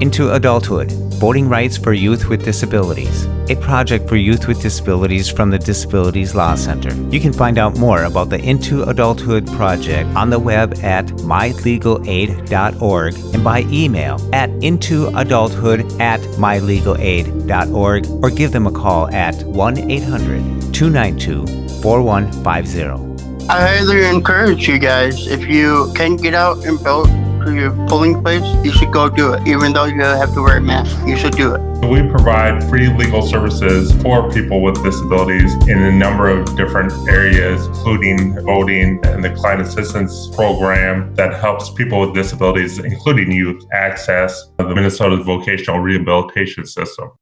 Into Adulthood, Voting Rights for Youth with Disabilities, a project for youth with disabilities from the Disabilities Law Center. You can find out more about the Into Adulthood project on the web at mylegalaid.org and by email at intoadulthood@mylegalaid.org or give them a call at 1-800-292-4150. I highly encourage you guys, if you can get out and vote to your polling place, you should go do it. Even though you have to wear a mask, you should do it. We provide free legal services for people with disabilities in a number of different areas, including voting and the client assistance program that helps people with disabilities, including youth, access the Minnesota vocational rehabilitation system.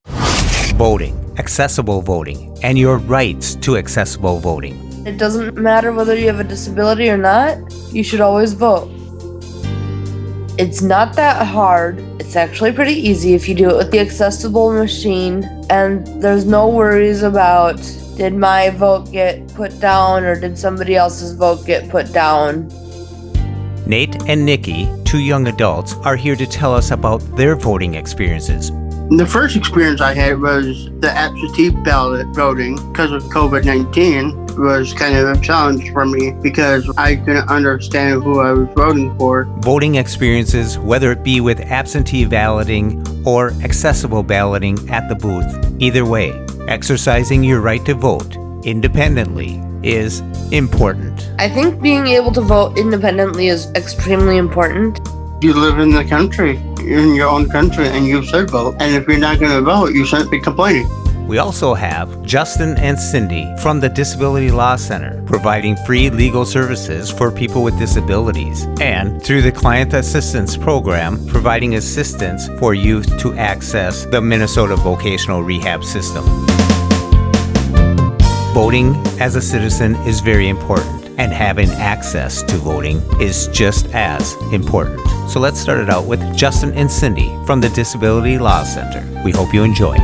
Voting, accessible voting, and your rights to accessible voting. It doesn't matter whether you have a disability or not, you should always vote. It's not that hard. It's actually pretty easy if you do it with the accessible machine, and there's no worries about did my vote get put down or did somebody else's vote get put down. Nate and Nikki, two young adults, are here to tell us about their voting experiences. The first experience I had was the absentee-ballot voting because of COVID-19. Was kind of a challenge for me because I couldn't understand who I was voting for. Voting experiences, whether it be with absentee balloting or accessible balloting at the booth, either way, exercising your right to vote independently is important. I think being able to vote independently is extremely important. You live in the country, in your own country, and you should vote. And if you're not going to vote, you shouldn't be complaining. We also have Justin and Cindy from the Disabilities Law Center, providing free legal services for people with disabilities, and through the Client Assistance Program, providing assistance for youth to access the Minnesota vocational rehab system. Voting as a citizen is very important, and having access to voting is just as important. So let's start it out with Justin and Cindy from the Disabilities Law Center. We hope you enjoy.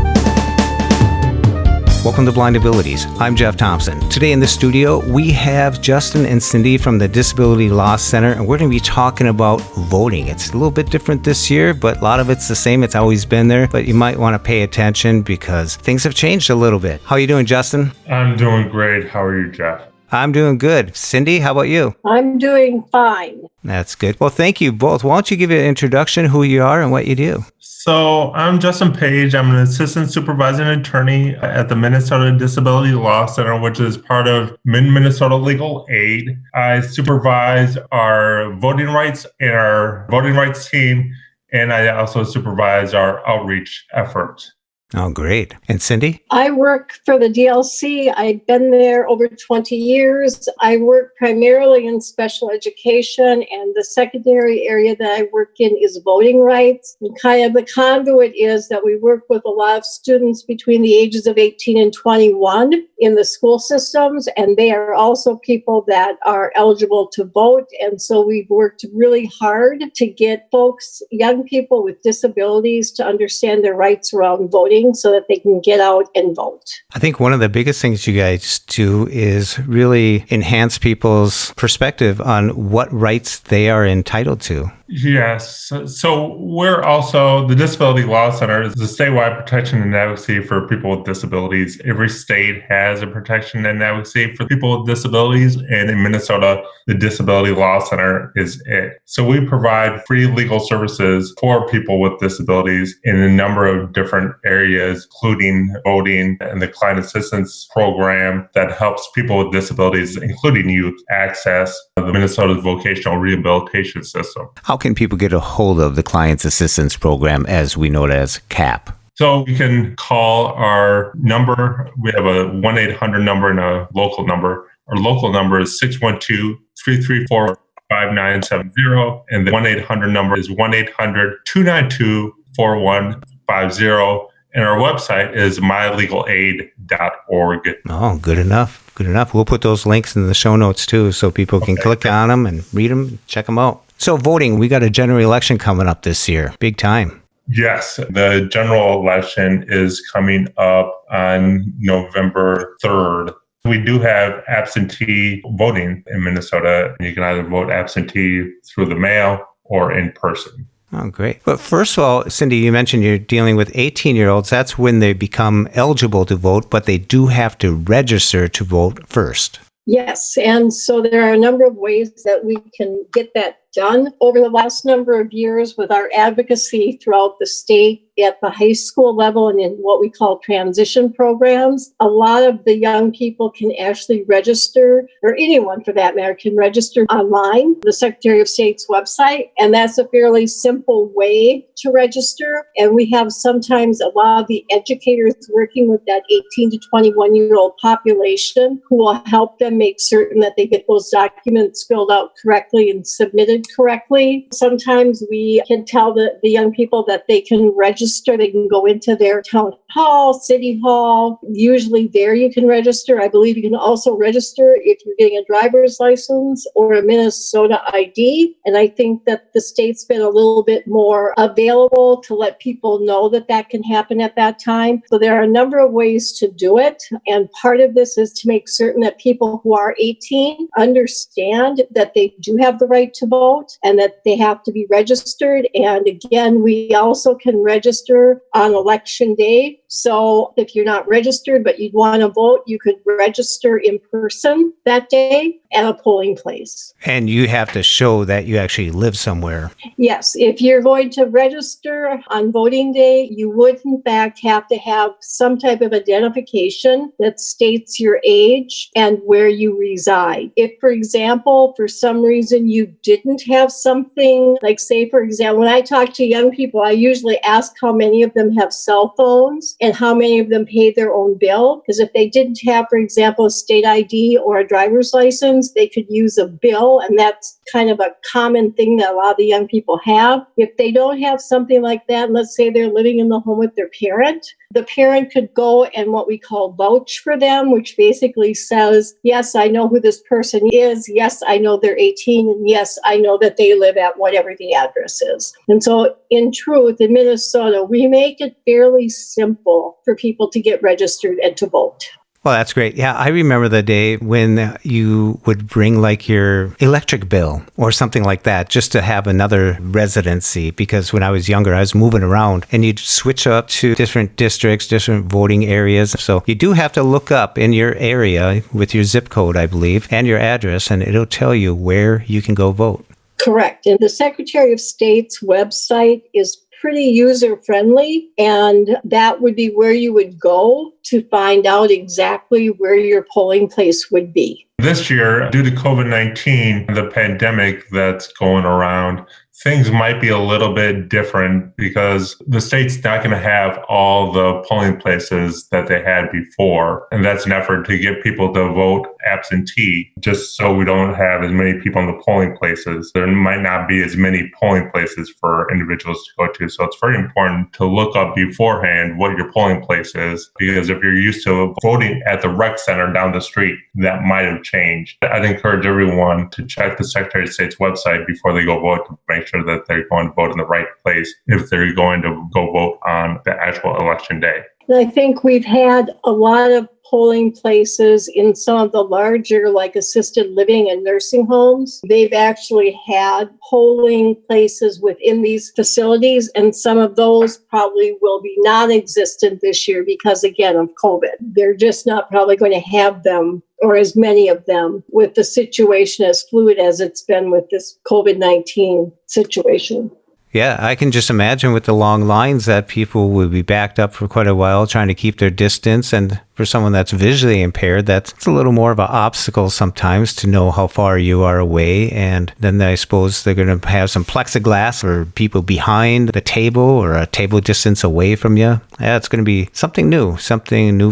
Welcome to Blind Abilities. I'm Jeff Thompson. Today in the studio, we have Justin and Cindy from the Disabilities Law Center, and we're going to be talking about voting. It's a little bit different this year, but a lot of it's the same. It's always been there, but you might want to pay attention because things have changed a little bit. How are you doing, Justin? I'm doing great. How are you, Jeff? I'm doing good. Cindy, how about you? I'm doing fine. That's good. Well, thank you both. Why don't you give an introduction, who you are and what you do? So I'm Justin Page. I'm an assistant supervising attorney at the Minnesota Disabilities Law Center, which is part of Minnesota Legal Aid. I supervise our voting rights and our voting rights team, and I also supervise our outreach effort. Oh, great. And Cindy? I work for the DLC. I've been there over 20 years. I work primarily in special education, and the secondary area that I work in is voting rights. And kind of the conduit is that we work with a lot of students between the ages of 18 and 21 in the school systems, and they are also people that are eligible to vote. And so we've worked really hard to get folks, young people with disabilities, to understand their rights around voting, so that they can get out and vote. I think one of the biggest things you guys do is really enhance people's perspective on what rights they are entitled to. Yes. So we're also, the Disability Law Center is the statewide protection and advocacy for people with disabilities. Every state has a protection and advocacy for people with disabilities. And in Minnesota, the Disability Law Center is it. So we provide free legal services for people with disabilities in a number of different areas, including voting and the client assistance program that helps people with disabilities, including youth, access the Minnesota vocational rehabilitation system. How can people get a hold of the Clients Assistance Program, as we know it as CAP? So you can call our number. We have a 1-800 number and a local number. Our local number is 612-334-5970. And the 1-800 number is 1-800-292-4150. And our website is mylegalaid.org. Oh, good enough. Good enough. We'll put those links in the show notes too, so people can click on them and read them, check them out. So voting, we got a general election coming up this year. Big time. Yes, the general election is coming up on November 3rd. We do have absentee voting in Minnesota. You can either vote absentee through the mail or in person. Oh, great. But first of all, Cindy, you mentioned you're dealing with 18-year-olds. That's when they become eligible to vote, but they do have to register to vote first. Yes, and so there are a number of ways that we can get that done over the last number of years with our advocacy throughout the state at the high school level and in what we call transition programs. A lot of the young people can actually register, or anyone for that matter can register online, the Secretary of State's website, and that's a fairly simple way to register. And we have sometimes a lot of the educators working with that 18 to 21-year-old population who will help them make certain that they get those documents filled out correctly and submitted correctly. Sometimes we can tell the young people that they can register. They can go into their town hall, city hall. Usually there you can register. I believe you can also register if you're getting a driver's license or a Minnesota ID. And I think that the state's been a little bit more available to let people know that that can happen at that time. So there are a number of ways to do it. And part of this is to make certain that people who are 18 understand that they do have the right to vote and that they have to be registered. And again, we also can register on election day. So if you're not registered, but you'd want to vote, you could register in person that day at a polling place. And you have to show that you actually live somewhere. Yes, if you're going to register on voting day, you would in fact have to have some type of identification that states your age and where you reside. If, for example, for some reason you didn't have something, like say, for example, when I talk to young people, I usually ask how many of them have cell phones and how many of them pay their own bill. Because if they didn't have, for example, a state ID or a driver's license, they could use a bill, and that's kind of a common thing that a lot of the young people have. If they don't have something like that, let's say they're living in the home with their parent, the parent could go and what we call vouch for them, which basically says, yes, I know who this person is. Yes, I know they're 18. And yes, I know that they live at whatever the address is. And so in truth, in Minnesota, we make it fairly simple for people to get registered and to vote. Well, that's great. Yeah, I remember the day when you would bring like your electric bill or something like that just to have another residency, because when I was younger, I was moving around and you'd switch up to different districts, different voting areas. So you do have to look up in your area with your zip code, I believe, and your address, and it'll tell you where you can go vote. Correct. And the Secretary of State's website is pretty user-friendly, and that would be where you would go to find out exactly where your polling place would be. This year, due to COVID-19, the pandemic that's going around, things might be a little bit different because the state's not going to have all the polling places that they had before. And that's an effort to get people to vote absentee, just so we don't have as many people in the polling places. There might not be as many polling places for individuals to go to. So it's very important to look up beforehand what your polling place is, because if you're used to voting at the rec center down the street, that might have changed. I'd encourage everyone to check the Secretary of State's website before they go vote to make sure that they're going to vote in the right place if they're going to go vote on the actual election day. And I think we've had a lot of polling places in some of the larger, like assisted living and nursing homes. They've actually had polling places within these facilities, and some of those probably will be non-existent this year because, again, of COVID. They're just not probably going to have them, or as many of them, with the situation as fluid as it's been with this COVID-19 situation. Yeah, I can just imagine with the long lines that people will be backed up for quite a while trying to keep their distance. And for someone that's visually impaired, that's a little more of an obstacle sometimes to know how far you are away. And then I suppose they're going to have some plexiglass for people behind the table or a table distance away from you. Yeah, it's going to be something new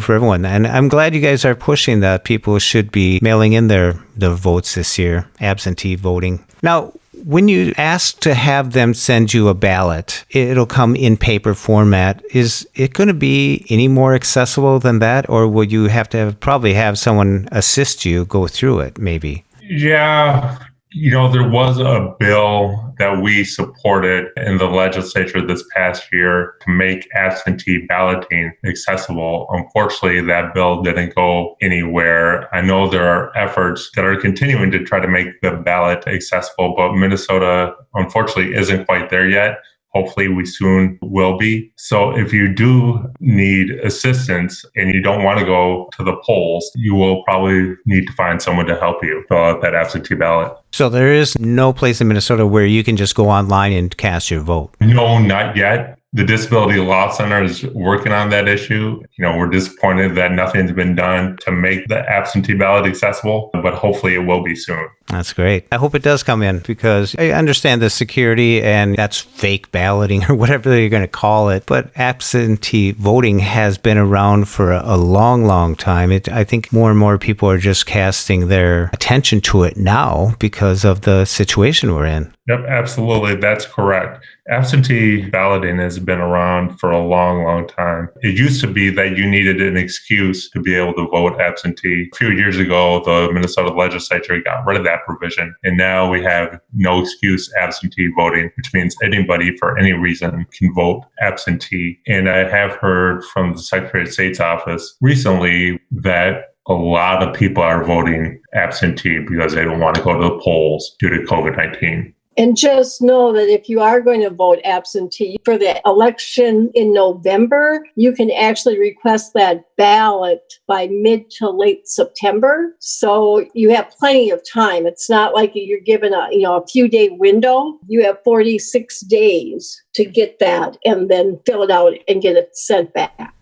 for everyone. And I'm glad you guys are pushing that people should be mailing in their votes this year, absentee voting. Now, when you ask to have them send you a ballot, it'll come in paper format. Is it going to be any more accessible than that, or would you have to probably have someone assist you go through it, maybe? Yeah, There was a bill that we supported in the legislature this past year to make absentee balloting accessible. Unfortunately, that bill didn't go anywhere. I know there are efforts that are continuing to try to make the ballot accessible, but Minnesota, unfortunately, isn't quite there yet. Hopefully we soon will be. So if you do need assistance and you don't want to go to the polls, you will probably need to find someone to help you fill out that absentee ballot. So there is no place in Minnesota where you can just go online and cast your vote? No, not yet. The Disabilities Law Center is working on that issue. We're disappointed that nothing's been done to make the absentee ballot accessible, but hopefully it will be soon. That's great. I hope it does come in because I understand the security and that's fake balloting or whatever you're going to call it. But absentee voting has been around for a long, long time. I think more and more people are just casting their attention to it now because of the situation we're in. Yep, absolutely. That's correct. Absentee balloting has been around for a long, long time. It used to be that you needed an excuse to be able to vote absentee. A few years ago, the Minnesota legislature got rid of that provision. And now we have no excuse absentee voting, which means anybody for any reason can vote absentee. And I have heard from the Secretary of State's office recently that a lot of people are voting absentee because they don't want to go to the polls due to COVID-19. And just know that if you are going to vote absentee for the election in November, you can actually request that ballot by mid to late September. So you have plenty of time. It's not like you're given a few day window. You have 46 days to get that and then fill it out and get it sent back.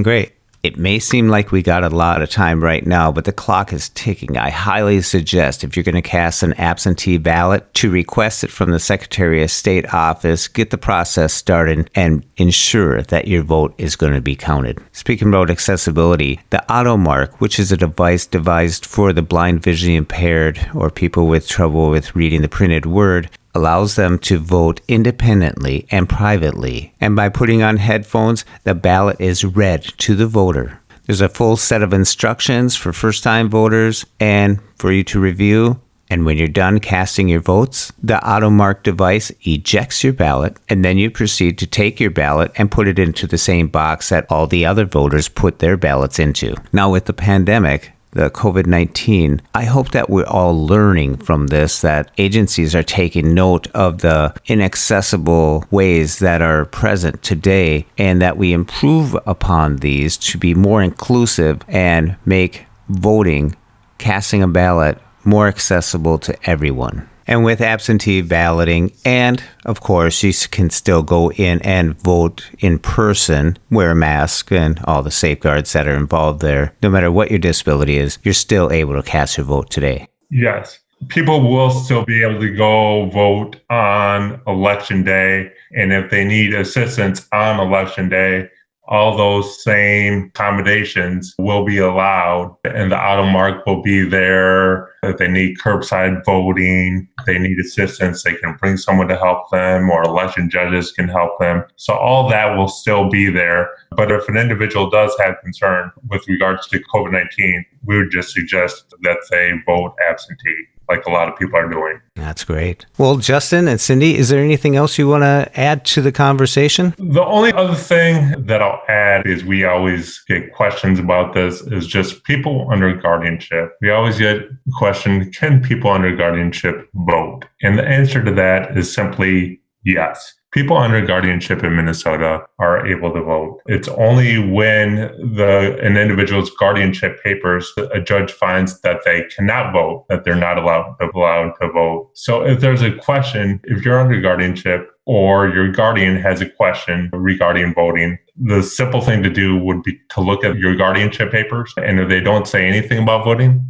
Great. It may seem like we got a lot of time right now, but the clock is ticking. I highly suggest if you're going to cast an absentee ballot to request it from the Secretary of State office, get the process started and ensure that your vote is going to be counted. Speaking about accessibility, the AutoMark, which is a device devised for the blind, visually impaired, or people with trouble with reading the printed word, allows them to vote independently and privately. And by putting on headphones, the ballot is read to the voter. There's a full set of instructions for first-time voters and for you to review. And when you're done casting your votes, the AutoMark device ejects your ballot, and then you proceed to take your ballot and put it into the same box that all the other voters put their ballots into. Now, with the pandemic, the COVID-19, I hope that we're all learning from this, that agencies are taking note of the inaccessible ways that are present today and that we improve upon these to be more inclusive and make voting, casting a ballot, more accessible to everyone. And with absentee balloting, and of course, you can still go in and vote in person, wear a mask, and all the safeguards that are involved there. No matter what your disability is, you're still able to cast your vote today. Yes. People will still be able to go vote on election day. And if they need assistance on election day, all those same accommodations will be allowed, and the AutoMark will be there. If they need curbside voting, they need assistance, they can bring someone to help them, or election judges can help them. So all that will still be there. But if an individual does have concern with regards to COVID-19, we would just suggest that they vote absentee, like a lot of people are doing. That's great. Well, Justin and Cindy, is there anything else you want to add to the conversation? The only other thing that I'll add is we always get questions about this is just people under guardianship. We always get a question, can people under guardianship vote? And the answer to that is simply yes. People under guardianship in Minnesota are able to vote. It's only when an individual's guardianship papers, a judge finds that they cannot vote, that they're not allowed to vote. So if there's a question, if you're under guardianship or your guardian has a question regarding voting, the simple thing to do would be to look at your guardianship papers. And if they don't say anything about voting,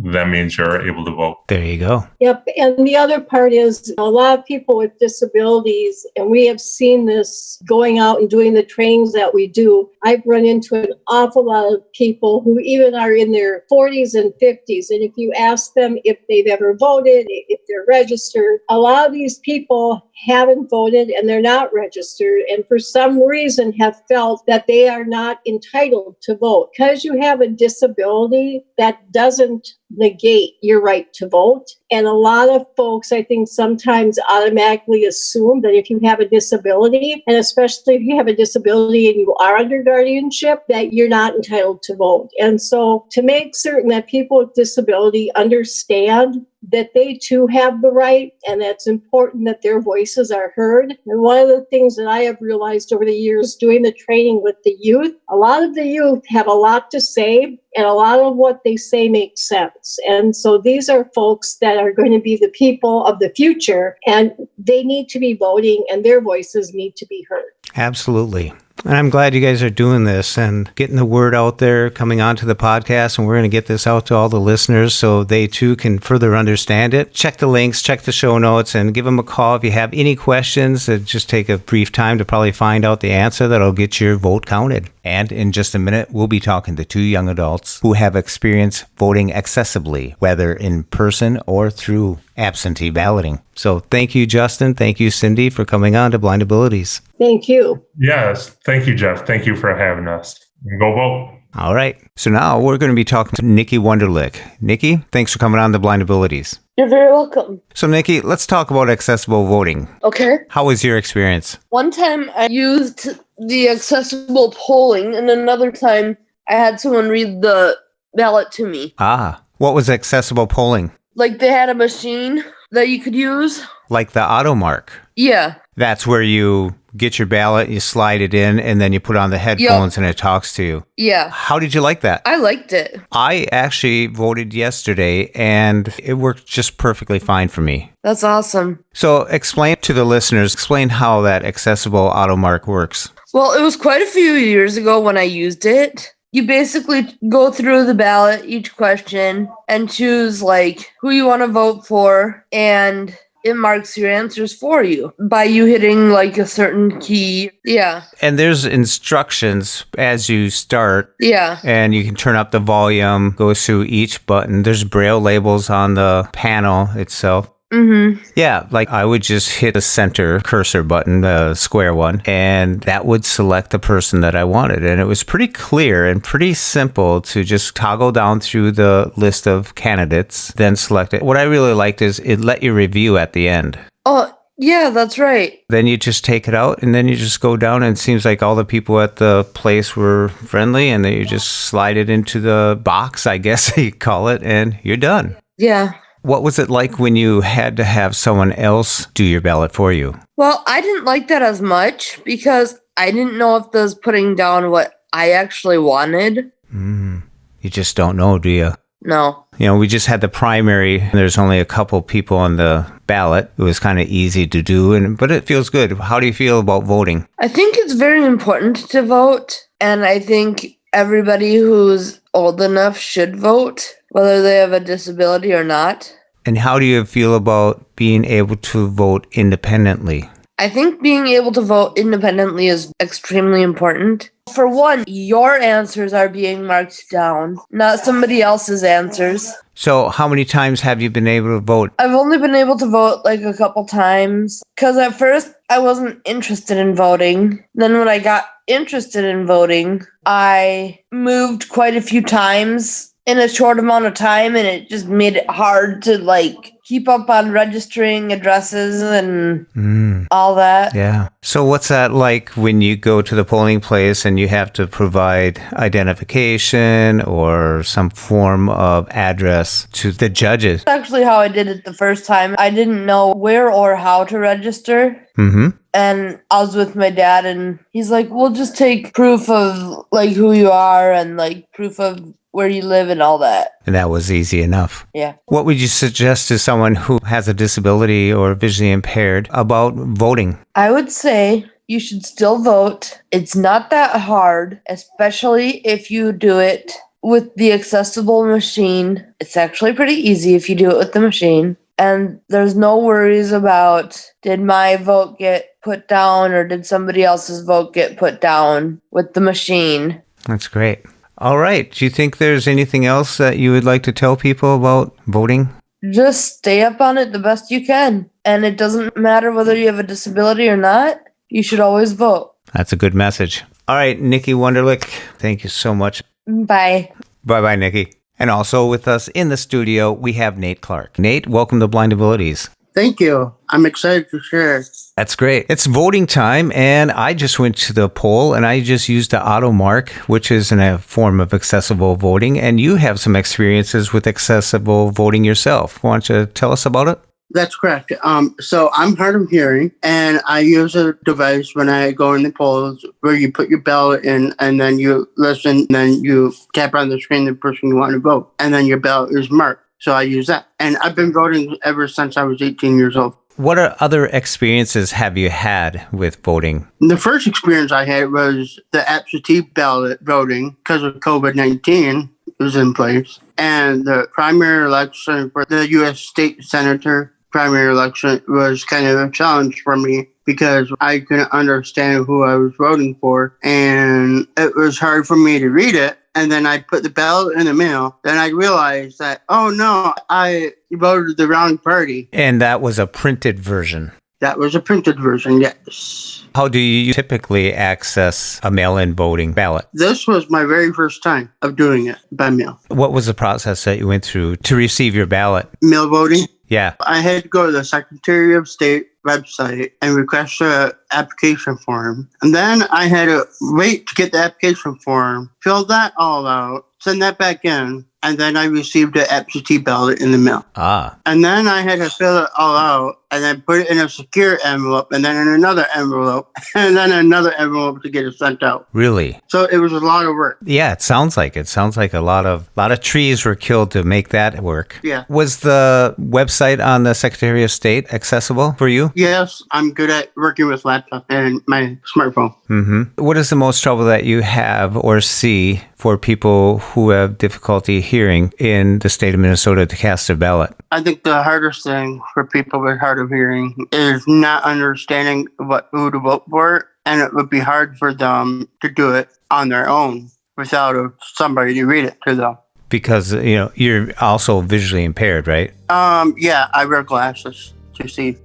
that means you're able to vote. There you go. Yep. And the other part is a lot of people with disabilities, and we have seen this going out and doing the trainings that we do. I've run into an awful lot of people who even are in their 40s and 50s. And if you ask them if they've ever voted, if they're registered, a lot of these people haven't voted and they're not registered, and for some reason have felt that they are not entitled to vote. Because you have a disability, that doesn't negate your right to vote. And a lot of folks, I think, sometimes automatically assume that if you have a disability, and especially if you have a disability and you are under guardianship, that you're not entitled to vote. And so to make certain that people with disability understand that they too have the right, and that's important that their voices are heard. And one of the things that I have realized over the years doing the training with the youth, a lot of the youth have a lot to say, and a lot of what they say makes sense. And so these are folks that are going to be the people of the future, and they need to be voting, and their voices need to be heard. Absolutely. And I'm glad you guys are doing this and getting the word out there, coming onto the podcast, and we're going to get this out to all the listeners so they too can further understand it. Check the links, check the show notes, and give them a call if you have any questions. Just take a brief time to probably find out the answer that'll get your vote counted. And in just a minute, we'll be talking to two young adults who have experienced voting accessibly, whether in person or through absentee balloting. So thank you, Justin. Thank you, Cindy, for coming on to Blind Abilities. Thank you. Yes. Thank you, Jeff. Thank you for having us. Go vote. All right. So now we're going to be talking to Nikki Wunderlich. Nikki, thanks for coming on to Blind Abilities. You're very welcome. So Nikki, let's talk about accessible voting. Okay. How was your experience? One time I used the accessible polling, and another time I had someone read the ballot to me. What was accessible polling? Like they had a machine that you could use. Like the AutoMark. Yeah. That's where you get your ballot, you slide it in, and then you put on the headphones and it talks to you. Yeah. How did you like that? I liked it. I actually voted yesterday and it worked just perfectly fine for me. That's awesome. So explain to the listeners, explain how that accessible AutoMark works. Well, it was quite a few years ago when I used it. You basically go through the ballot, each question, and choose like who you want to vote for, and it marks your answers for you by you hitting like a certain key. Yeah. And there's instructions as you start. Yeah. And you can turn up the volume, go through each button. There's braille labels on the panel itself. Mm-hmm. Yeah, like I would just hit the center cursor button, the square one, and that would select the person that I wanted. And it was pretty clear and pretty simple to just toggle down through the list of candidates, then select it. What I really liked is it let you review at the end. Oh, yeah, that's right. Then you just take it out and then you just go down, and it seems like all the people at the place were friendly, and then you just slide it into the box, I guess you call it, and you're done. Yeah. What was it like when you had to have someone else do your ballot for you? Well, I didn't like that as much because I didn't know if that was putting down what I actually wanted. You just don't know, do you? No. You know, we just had the primary. There's only a couple people on the ballot. It was kind of easy to do, but it feels good. How do you feel about voting? I think it's very important to vote, and I think everybody who's old enough should vote, whether they have a disability or not. And how do you feel about being able to vote independently? I think being able to vote independently is extremely important. For one, your answers are being marked down, not somebody else's answers. So how many times have you been able to vote? I've only been able to vote like a couple times, because at first I wasn't interested in voting. Then when I got interested in voting, I moved quite a few times in a short amount of time, and it just made it hard to like keep up on registering addresses and all that. Yeah. So what's that like when you go to the polling place and you have to provide identification or some form of address to the judges? That's actually how I did it the first time. I didn't know where or how to register. And I was with my dad, and he's like, we'll just take proof of like who you are and like proof of where you live and all that. And that was easy enough. Yeah. What would you suggest to someone who has a disability or visually impaired about voting? I would say you should still vote. It's not that hard, especially if you do it with the accessible machine. It's actually pretty easy if you do it with the machine. And there's no worries about, did my vote get put down or did somebody else's vote get put down with the machine? That's great. All right. Do you think there's anything else that you would like to tell people about voting? Just stay up on it the best you can. And it doesn't matter whether you have a disability or not. You should always vote. That's a good message. All right, Nikki Wunderlich, thank you so much. Bye. Bye-bye, Nikki. And also with us in the studio, we have Nate Clark. Nate, welcome to Blind Abilities. Thank you. I'm excited to share. That's great. It's voting time, and I just went to the poll, and I just used the auto mark, which is a form of accessible voting, and you have some experiences with accessible voting yourself. Why don't you tell us about it? That's correct. So I'm hard of hearing, and I use a device when I go in the polls where you put your ballot in, and then you listen, and then you tap on the screen the person you want to vote, and then your ballot is marked. So I use that. And I've been voting ever since I was 18 years old. What other experiences have you had with voting? The first experience I had was the absentee-ballot voting because of COVID-19 was in place. And the primary election for the U.S. state senator primary election was kind of a challenge for me because I couldn't understand who I was voting for. And it was hard for me to read it. And then I put the ballot in the mail. Then I realized that, oh no, I voted the wrong party. And that was a printed version. That was a printed version, yes. How do you typically access a mail-in voting ballot? This was my very first time of doing it by mail. What was the process that you went through to receive your ballot? Mail voting? Yeah. I had to go to the Secretary of State website and request an application form. And then I had to wait to get the application form, fill that all out, send that back in, and then I received an absentee ballot in the mail. Ah. And then I had to fill it all out and then put it in a secure envelope and then in another envelope and then another envelope to get it sent out. Really? So it was a lot of work. Yeah, it sounds like it. Sounds like a lot of trees were killed to make that work. Yeah. Was the website on the Secretary of State accessible for you? Yes, I'm good at working with laptop and my smartphone. Mm-hmm. What is the most trouble that you have or see for people who have difficulty hearing in the state of Minnesota to cast their ballot? I think the hardest thing for people with hard of hearing is not understanding who to vote for, and it would be hard for them to do it on their own without somebody to read it to them. Because, you're also visually impaired, right? Yeah, I wear glasses to see.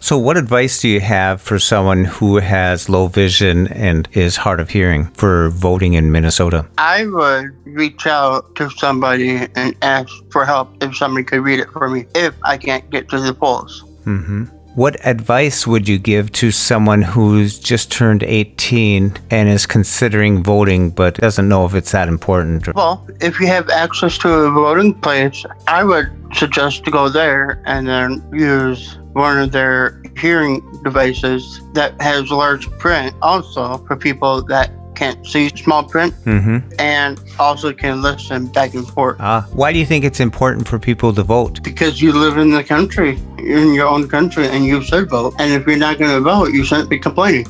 So what advice do you have for someone who has low vision and is hard of hearing for voting in Minnesota? I would reach out to somebody and ask for help if somebody could read it for me if I can't get to the polls. Mm-hmm. What advice would you give to someone who's just turned 18 and is considering voting but doesn't know if it's that important? Well, if you have access to a voting place, I would suggest to go there and then use one of their hearing devices that has large print also for people that can't see small print and also can listen back and forth. Why do you think it's important for people to vote? Because you live in the country, in your own country, and you should vote. And if you're not going to vote, you shouldn't be complaining.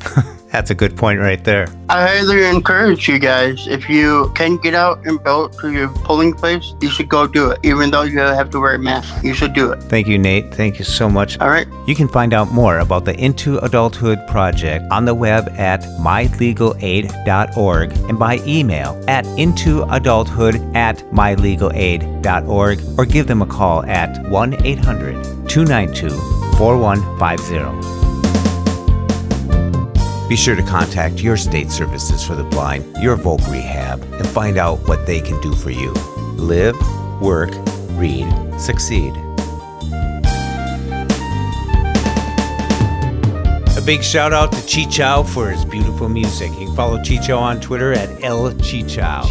That's a good point right there. I highly encourage you guys, if you can get out and vote to your polling place, you should go do it. Even though you have to wear a mask, you should do it. Thank you, Nate. Thank you so much. All right. You can find out more about the Into Adulthood project on the web at mylegalaid.org and by email at intoadulthood@mylegalaid.org or give them a call at 1-800-292-4150. Be sure to contact your state services for the blind, your voc rehab, and find out what they can do for you. Live, work, read, succeed. A big shout out to Chi Chow for his beautiful music. You can follow Chi Chow on Twitter at LChiChow.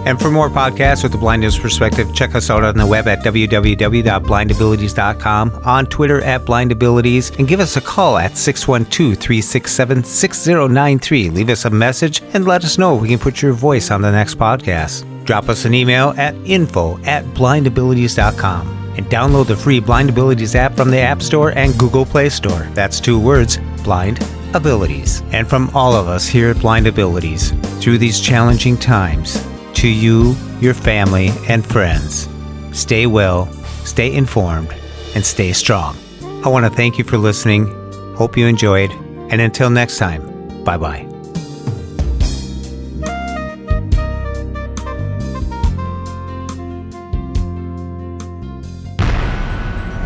And for more podcasts with the blindness perspective, check us out on the web at www.blindabilities.com, on Twitter at blindabilities, and give us a call at 612-367-6093. Leave us a message and let us know if we can put your voice on the next podcast. Drop us an email at info@blindabilities.com. And download the free Blind Abilities app from the App Store and Google Play Store. That's 2 words, Blind Abilities. And from all of us here at Blind Abilities, through these challenging times, to you, your family, and friends, stay well, stay informed, and stay strong. I want to thank you for listening. Hope you enjoyed. And until next time, bye-bye.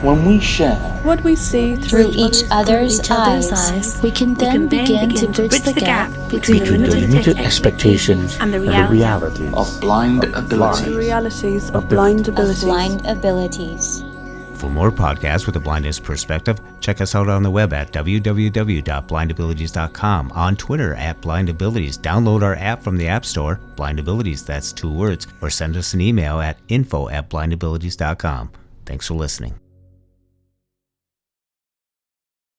When we share what we see through each other's eyes, we can then begin to bridge the gap between the limited expectations and the realities of blind abilities. The realities of blind abilities. For more podcasts with a blindness perspective, check us out on the web at www.blindabilities.com, on Twitter at blindabilities. Download our app from the App Store, blindabilities, that's 2 words, or send us an email at info@blindabilities.com. Thanks for listening.